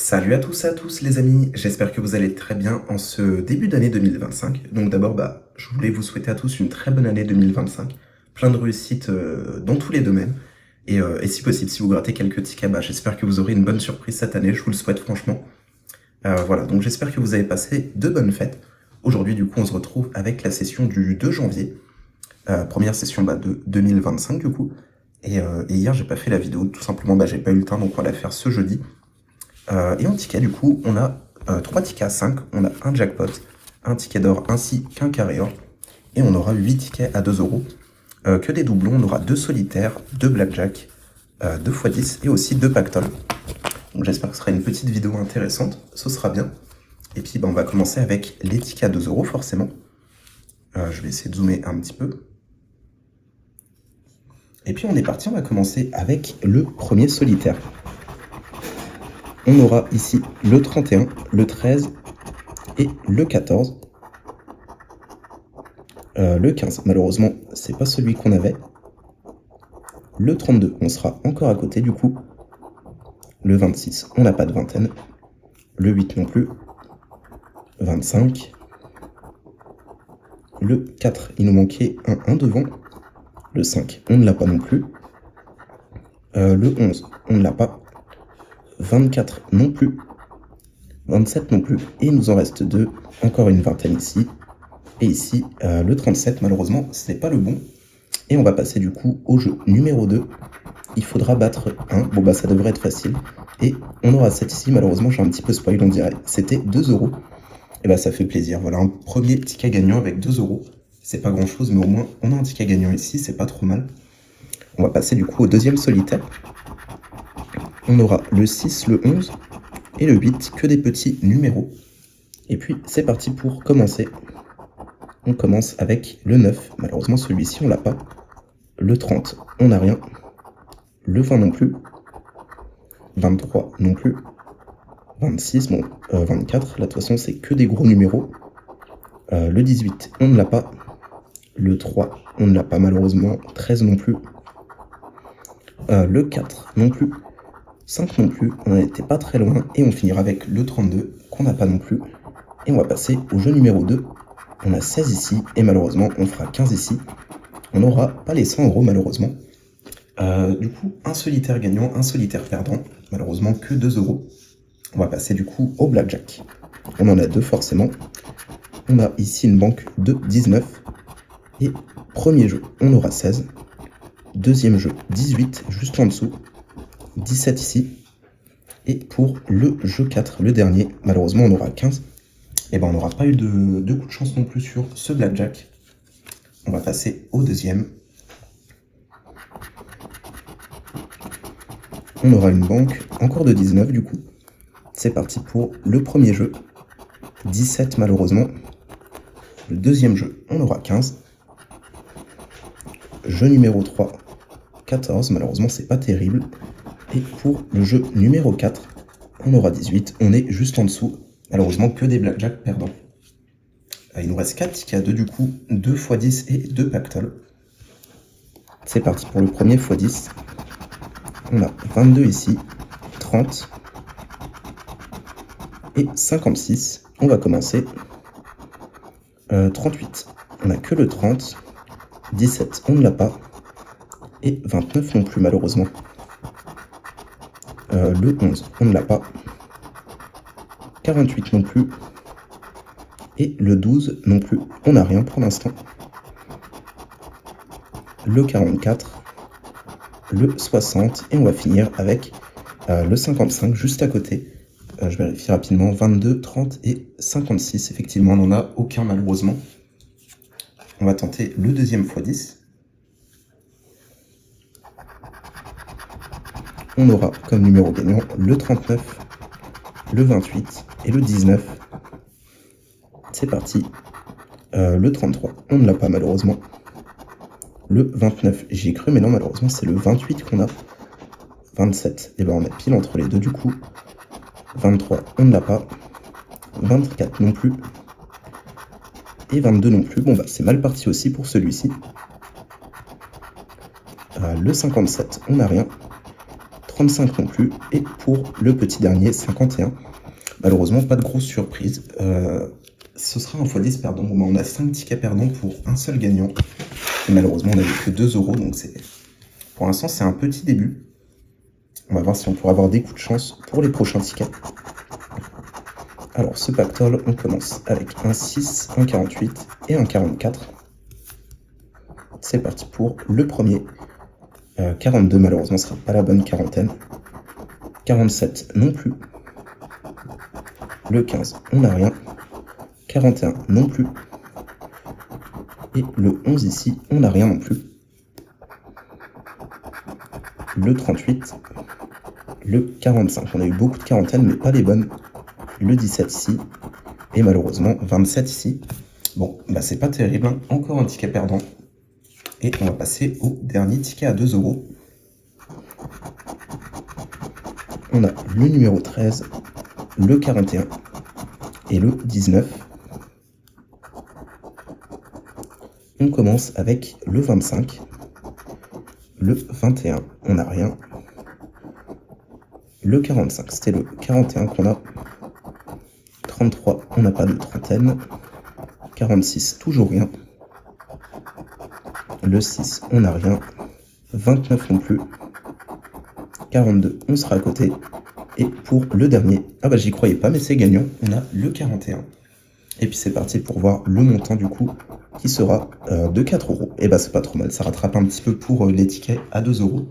Salut à tous et à tous les amis, j'espère que vous allez très bien en ce début d'année 2025. Donc d'abord, je voulais vous souhaiter à tous une très bonne année 2025, plein de réussite dans tous les domaines. Et si possible, si vous grattez quelques tickets, j'espère que vous aurez une bonne surprise cette année, je vous le souhaite franchement. Voilà, donc j'espère que vous avez passé de bonnes fêtes. Aujourd'hui, du coup, on se retrouve avec la session du 2 janvier, première session de 2025 du coup. Et hier, j'ai pas fait la vidéo, tout simplement, j'ai pas eu le temps, donc on va la faire ce jeudi. Et en ticket, du coup, on a 3 tickets à 5, on a un jackpot, un ticket d'or ainsi qu'un carré or, et on aura 8 tickets à 2 euros. Que des doublons, on aura 2 solitaires, 2 blackjack, 2 x 10 et aussi 2 pactoles. Donc j'espère que ce sera une petite vidéo intéressante, ce sera bien. Et puis on va commencer avec les tickets à 2 euros forcément. Je vais essayer de zoomer un petit peu. Et puis on est parti, on va commencer avec le premier solitaire. On aura ici le 31, le 13 et le 14. Le 15, malheureusement, c'est pas celui qu'on avait. Le 32, on sera encore à côté du coup. Le 26, on n'a pas de vingtaine. Le 8 non plus. 25. Le 4, il nous manquait un 1 devant. Le 5, on ne l'a pas non plus. Le 11, on ne l'a pas. 24 non plus. 27 non plus. Et il nous en reste 2. Encore une vingtaine ici. Et ici, le 37, malheureusement, ce n'est pas le bon. Et on va passer du coup au jeu numéro 2. Il faudra battre 1. Bon, ça devrait être facile. Et on aura 7 ici. Malheureusement, j'ai un petit peu spoil, on dirait. C'était 2 euros. Et ça fait plaisir. Voilà, un premier ticket gagnant avec 2 euros. C'est pas grand chose, mais au moins, on a un ticket gagnant ici. C'est pas trop mal. On va passer du coup au deuxième solitaire. On aura le 6, le 11 et le 8. Que des petits numéros. Et puis, c'est parti pour commencer. On commence avec le 9. Malheureusement, celui-ci, on l'a pas. Le 30, on n'a rien. Le 20 non plus. 23 non plus. 26, 24. Là, de toute façon, c'est que des gros numéros. Le 18, on ne l'a pas. Le 3, on ne l'a pas malheureusement. 13 non plus. Le 4 non plus. 5 non plus. On n'était pas très loin. Et on finira avec le 32, qu'on n'a pas non plus. Et on va passer au jeu numéro 2. On a 16 ici. Et malheureusement, on fera 15 ici. On n'aura pas les 100 euros malheureusement. Du coup, un solitaire gagnant, un solitaire perdant. Malheureusement que 2 euros. On va passer du coup au blackjack. On en a 2 forcément. On a ici une banque de 19. Et premier jeu, on aura 16. Deuxième jeu, 18, juste en dessous. 17 ici. Et pour le jeu 4, le dernier, malheureusement on aura 15. Et on n'aura pas eu de coup de chance non plus sur ce blackjack. On va passer au deuxième. On aura une banque encore de 19 du coup. C'est parti pour le premier jeu. 17 malheureusement. Le deuxième jeu, on aura 15. Jeu numéro 3, 14. Malheureusement, c'est pas terrible. Et pour le jeu numéro 4, on aura 18. On est juste en dessous. Malheureusement, que des blackjack perdants. Il nous reste 4 tickets à 2 du coup. 2 x 10 et 2 pactoles. C'est parti pour le premier x 10. On a 22 ici. 30. Et 56. On va commencer. 38. On n'a que le 30. 17. On ne l'a pas. Et 29 non plus malheureusement. Le 11. On ne l'a pas. 48 non plus. Et le 12 non plus. On n'a rien pour l'instant. Le 44. Le 60. Et on va finir avec le 55 juste à côté. Je vérifie rapidement. 22, 30 et 56. Effectivement, on n'en a aucun malheureusement. On va tenter le deuxième x 10. On aura comme numéro gagnant le 39, le 28 et le 19. C'est parti. Le 33, on ne l'a pas malheureusement. Le 29, j'y ai cru, mais non, malheureusement, c'est le 28 qu'on a. 27, et on est pile entre les deux du coup. 23, on ne l'a pas. 24 non plus. Et 22 non plus. C'est mal parti aussi pour celui-ci. Le 57, on n'a rien. 35 non plus. Et pour le petit dernier, 51. Malheureusement, pas de grosse surprise. Ce sera un x10 perdant. Bon, on a 5 tickets perdants pour un seul gagnant. Et malheureusement, on n'avait que 2 €. Donc pour l'instant, c'est un petit début. On va voir si on pourra avoir des coups de chance pour les prochains tickets. Alors, ce pactole, on commence avec un 6, un 48 et un 44. C'est parti pour le premier. 42, malheureusement, ce sera pas la bonne quarantaine. 47 non plus. Le 15, on n'a rien. 41 non plus. Et le 11 ici, on n'a rien non plus. Le 38. Le 45, on a eu beaucoup de quarantaines, mais pas les bonnes. Le 17 ici. Et malheureusement, 27 ici. Bon, bah c'est pas terrible, hein. Encore un ticket perdant. Et on va passer au dernier ticket à 2 €. On a le numéro 13, le 41 et le 19. On commence avec le 25, le 21, on n'a rien. Le 45, c'était le 41 qu'on a. 33, on n'a pas de trentaine. 46, toujours rien. Le 6, on n'a rien. 29 non plus. 42, on sera à côté. Et pour le dernier, ah bah j'y croyais pas, mais c'est gagnant, on a le 41. Et puis c'est parti pour voir le montant du coup, qui sera de 4 €. Et bah c'est pas trop mal, ça rattrape un petit peu pour les tickets à 2 €.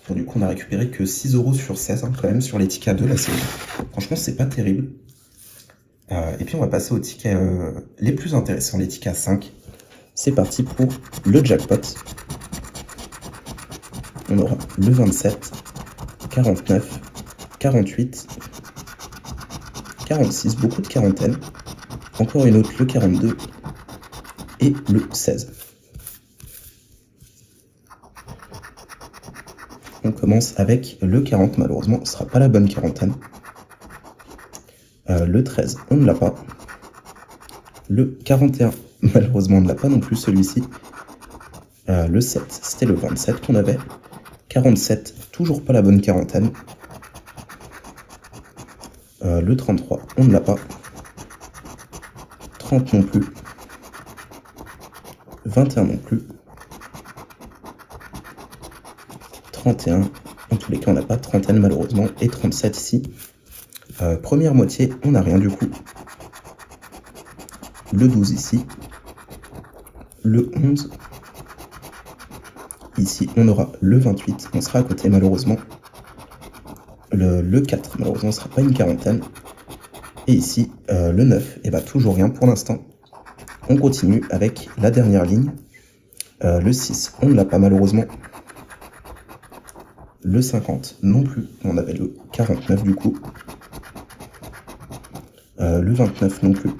Bon, du coup on a récupéré que 6 € sur 16 hein, quand même sur les tickets à 2 la série. Franchement c'est pas terrible. Et puis on va passer aux tickets les plus intéressants, les tickets à 5. C'est parti pour le jackpot. On aura le 27, 49, 48, 46, beaucoup de quarantaines. Encore une autre, le 42 et le 16. On commence avec le 40, malheureusement, ce ne sera pas la bonne quarantaine. Le 13, on ne l'a pas. Le 41, malheureusement, on ne l'a pas non plus, celui-ci. Le 7, c'était le 27 qu'on avait. 47, toujours pas la bonne quarantaine. Le 33, on ne l'a pas. 30 non plus. 21 non plus. 31, en tous les cas on n'a pas de trentaine malheureusement, et 37 ici. Première moitié, on n'a rien du coup. Le 12 ici. Le 11. Ici on aura le 28, on sera à côté malheureusement. Le 4, malheureusement ce ne sera pas une quarantaine. Et ici le 9, et bah toujours rien pour l'instant. On continue avec la dernière ligne. Le 6, on ne l'a pas malheureusement. Le 50 non plus, on avait le 49 du coup. Le 29 non plus.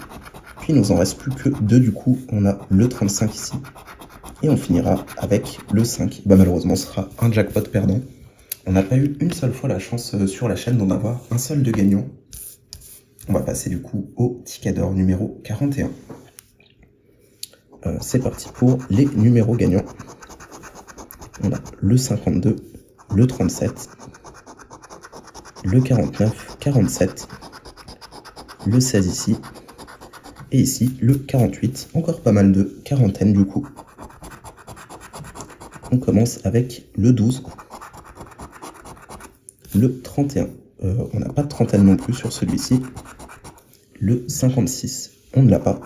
Puis il nous en reste plus que 2 du coup, on a le 35 ici. Et on finira avec le 5. Bah malheureusement ce sera un jackpot perdant. On n'a pas eu une seule fois la chance sur la chaîne d'en avoir un seul de gagnant. On va passer du coup au ticket d'or numéro 41. C'est parti pour les numéros gagnants. On a le 52, le 37, le 49, 47, le 16 ici, et ici le 48, encore pas mal de quarantaine du coup. On commence avec le 12, le 31, on n'a pas de trentaine non plus sur celui-ci, le 56, on ne l'a pas,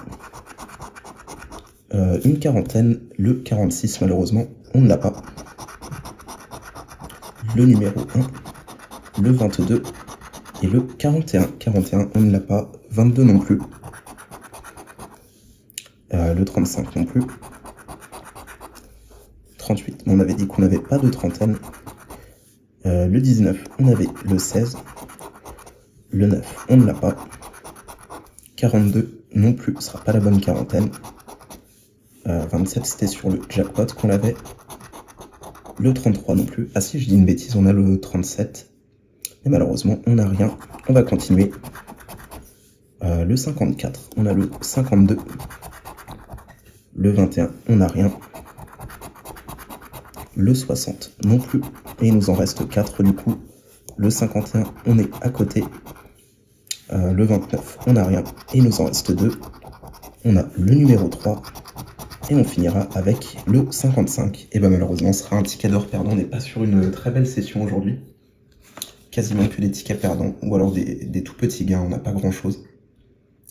une quarantaine, le 46 malheureusement, on ne l'a pas, le numéro 1, le 22 et le 41. 41, on ne l'a pas. 22 non plus. Le 35 non plus. 38, on avait dit qu'on n'avait pas de trentaine. Le 19, on avait le 16. Le 9, on ne l'a pas. 42 non plus, ce ne sera pas la bonne quarantaine. 27, c'était sur le jackpot qu'on l'avait. Le 33 non plus. Ah si, je dis une bêtise, on a le 37. Et malheureusement, on n'a rien. On va continuer. Le 54, on a le 52. Le 21, on n'a rien. Le 60 non plus. Et il nous en reste 4 du coup. Le 51, on est à côté. Le 29, on n'a rien. Et il nous en reste 2. On a le numéro 3. Et on finira avec le 55. Et ben malheureusement, ce sera un ticket d'or perdant. On n'est pas sur une très belle session aujourd'hui. Quasiment que des tickets perdants. Ou alors des tout petits gains. On n'a pas grand chose.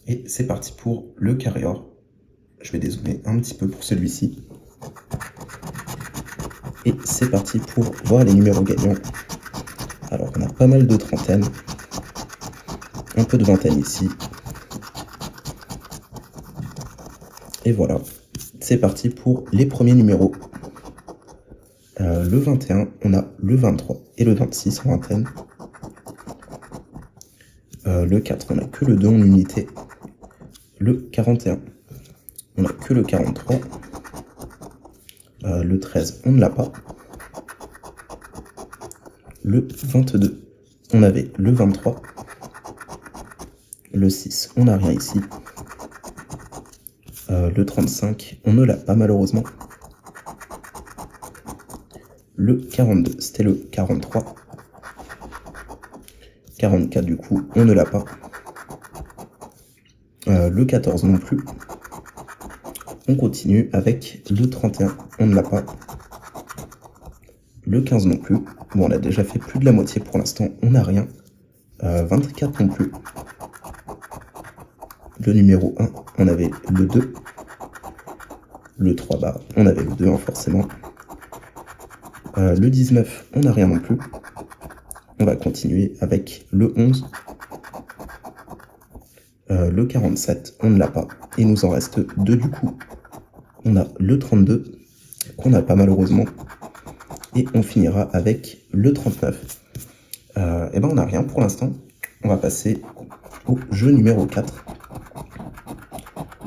Et c'est parti pour le carré or. Je vais dézoomer un petit peu pour celui-ci. Et c'est parti pour voir les numéros gagnants. Alors on a pas mal de trentaines. Un peu de vingtaine ici. Et voilà. C'est parti pour les premiers numéros. Le 21, on a le 23 et le 26 en vingtaine. Le 4, on n'a que le 2 en unité. Le 41, on n'a que le 43. Le 13, on ne l'a pas. Le 22, on avait le 23. Le 6, on n'a rien ici. Le 35, on ne l'a pas malheureusement. Le 42, c'était le 43. 44 du coup, on ne l'a pas. Le 14 non plus. On continue avec le 31, on ne l'a pas. Le 15 non plus. Bon, on a déjà fait plus de la moitié pour l'instant, on n'a rien. 24 non plus. Le numéro 1, on avait le 2. Le 3, bah, on avait le 2 hein, forcément. Le 19, on n'a rien non plus. On va continuer avec le 11. Le 47, on ne l'a pas. Il nous en reste 2 du coup. On a le 32, qu'on n'a pas malheureusement. Et on finira avec le 39. Et ben on n'a rien pour l'instant. On va passer au jeu numéro 4.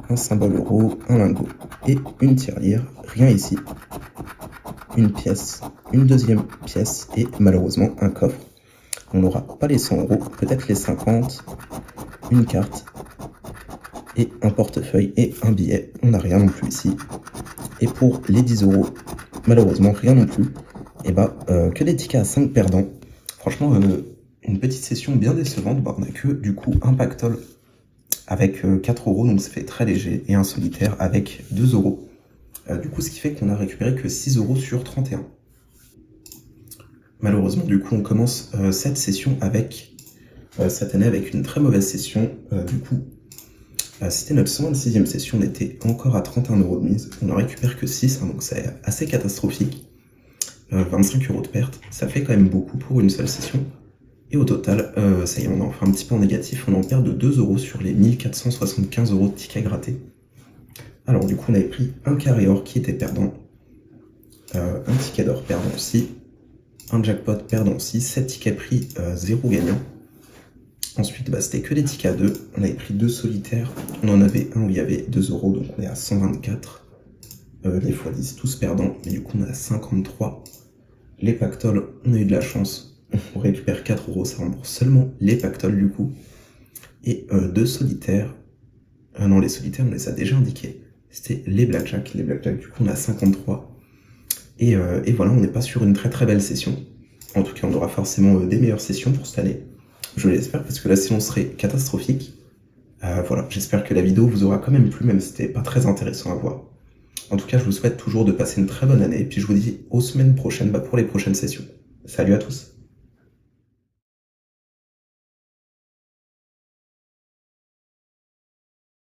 Un symbole euro, un lingot et une tirelire. Rien ici. Une pièce, une deuxième pièce et malheureusement un coffre. On n'aura pas les 100 euros, peut-être les 50, une carte et un portefeuille et un billet. On n'a rien non plus ici. Et pour les 10 euros, malheureusement rien non plus. Et bah que des tickets à 5 perdants. Franchement, une petite session bien décevante. Bah, on n'a que du coup un pactole avec 4 euros, donc ça fait très léger, et un solitaire avec 2 euros. Du coup, ce qui fait qu'on a récupéré que 6 euros sur 31. Malheureusement, du coup, on commence cette session avec, cette année avec une très mauvaise session. Du coup, c'était notre 126e session, on était encore à 31 euros de mise. On n'en récupère que 6, hein, donc c'est assez catastrophique. 25 euros de perte, ça fait quand même beaucoup pour une seule session. Et au total, ça y est, on est enfin un petit peu en négatif, on en perd de 2 euros sur les 1475 euros de tickets grattés. Alors du coup, on avait pris un carré or qui était perdant, un ticket d'or perdant aussi, un jackpot perdant aussi, 7 tickets pris, 0 gagnant. Ensuite, bah, c'était que des tickets à 2, on avait pris 2 solitaires, on en avait un où il y avait 2 euros, donc on est à 124. Les x10, tous perdants, mais du coup on est à 53. Les pactoles, on a eu de la chance, on récupère 4 euros, ça rembourse seulement les pactoles du coup. Et 2 solitaires, non les solitaires on les a déjà indiqués, c'était les blackjack. Les blackjack du coup on a 53. Et voilà, on n'est pas sur une très très belle session. En tout cas on aura forcément des meilleures sessions pour cette année. Je l'espère parce que là sinon ce serait catastrophique. Voilà, j'espère que la vidéo vous aura quand même plu, même si c'était pas très intéressant à voir. En tout cas, je vous souhaite toujours de passer une très bonne année, et puis je vous dis aux semaines prochaines pour les prochaines sessions. Salut à tous!